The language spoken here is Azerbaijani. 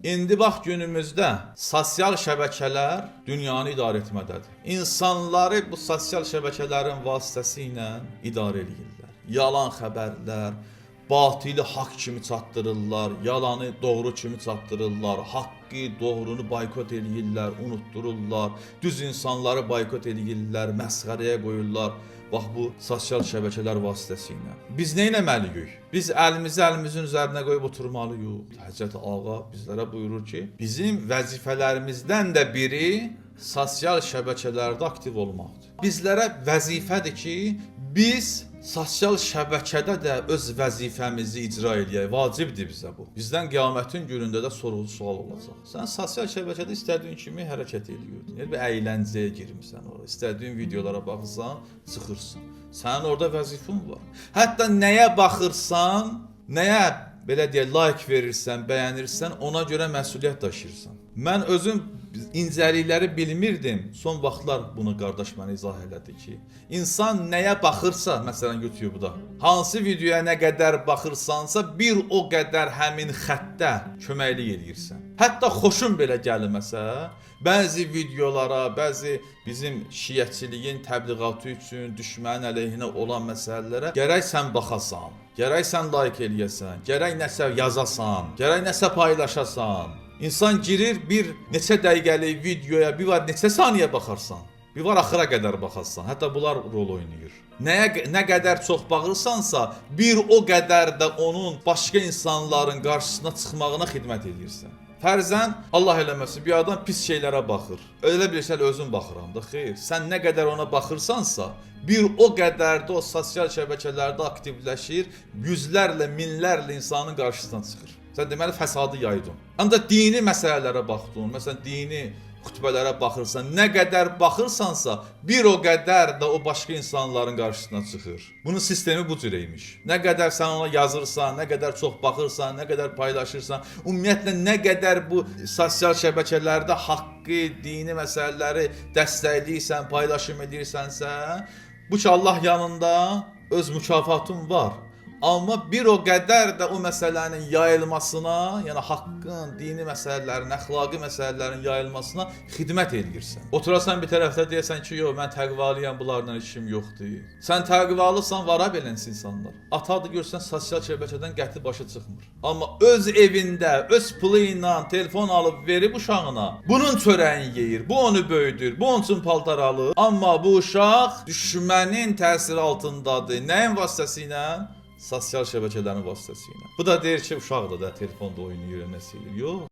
İndi bax günümüzdə sosial şəbəkələr dünyanı idarə etmədədir. İnsanları bu sosial şəbəkələrin vasitəsilə idarə edirlər. Yalan xəbərlər, batili haqq kimi çatdırırlar, yalanı doğru kimi çatdırırlar, haqqı, doğrunu boykot edirlər, unutdururlar, düz insanları boykot edirlər, məsxərəyə qoyurlar. Bax bu sosial şəbəkələr vasitəsilə. Biz nə etməliyik? Biz əlimizi əlimizin üzərinə qoyub oturmalıyıq. Həzrət Ağa bizlərə buyurur ki, bizim vəzifələrimizdən də biri sosial şəbəkələrdə aktiv olmaqdır. Bizlərə vəzifədir ki, biz sosial şəbəkədə də öz vəzifəmizi icra edək. Vacibdir bizə bu. Bizdən qiyamətin günündə də sorğu-sual olacaq. Sən sosial şəbəkədə istədiyin kimi hərəkət edirdin. Yəni bir əyləncəyə girmisən ora. İstədiyin videolara baxırsan, çıxırsan. Sənin orada vəzifən var. Hətta nəyə baxırsan, nəyə belə deyək, like verirsən, bəyənirsən, ona görə məsuliyyət daşıyırsan. Mən özüm incəlikləri bilmirdim. Son vaxtlar bunu qardaş mənə izah elədi ki, insan nəyə baxırsa, məsələn YouTube-da, hansı videoya nə qədər baxırsansa, bir o qədər həmin xəttə köməklik edirsən. Hətta xoşun belə gəlməsə, bəzi videolara, bəzi bizim şiəçiliyin təbliğatı üçün düşmənin əleyhinə olan məsələlərə gərək sən baxasan, gərək sən like eləyəsən, gərək nəsə yazasan, gərək nəsə paylaşasan. İnsan girir bir neçə dəqiqəlik videoya, bir var neçə saniyə baxarsan, bir var axıra qədər baxarsan. Hətta bunlar rol oynayır. Nə qədər çox baxırsansa, bir o qədər də onun başqa insanların qarşısına çıxmağına xidmət edirsən. Fərzən, Allah eləməsin, bir adam pis şeylərə baxır. Elə bilirsən, özün baxıram da, xeyr. Sən nə qədər ona baxırsansa, bir o qədər də o sosial şəbəkələrdə aktivləşir, yüzlərlə, minlərlə insanın qarşısına çıxır. Sən deməli fəsadı yaydın. Ancaq dini məsələlərə baxdın, məsələn dini xütbələrə baxırsan, nə qədər baxırsansa, bir o qədər də o başqa insanların qarşısına çıxır. Bunun sistemi bu cürəymiş. Nə qədər sən ona yazırsan, nə qədər çox baxırsan, nə qədər paylaşırsan, ümumiyyətlə nə qədər bu sosial şəbəkələrdə haqqı, dini məsələləri dəstəkləyirsən, paylaşım edirsənsə, bu ki Allah yanında öz mükafatın var. Amma bir o qədər də o məsələnin yayılmasına, yəni haqqın, dini məsələlərin, əxlaqi məsələlərin yayılmasına xidmət edirsən. Oturasan bir tərəfdə deyəsən ki, yox, mən təqvalıyam, bunlarla işim yoxdur. Sən təqvalısan, vara belənsiniz insanlar. Atadır görsən, sosial şəbəkədən qəti başı çıxmır. Amma öz evində, öz pulu ilə telefon alıb verib uşağına, bunun çörəyini yeyir, bu onu böyüdür, bu onun üçün paltar alır. Amma bu uşaq düşmənin təsiri altındadır. Nəyin vasitəsilə? Sosial şəbəkələrin vasitəsilə. Bu da deyir ki, uşaq da telefonda oynayır, nəsə edir. Yox.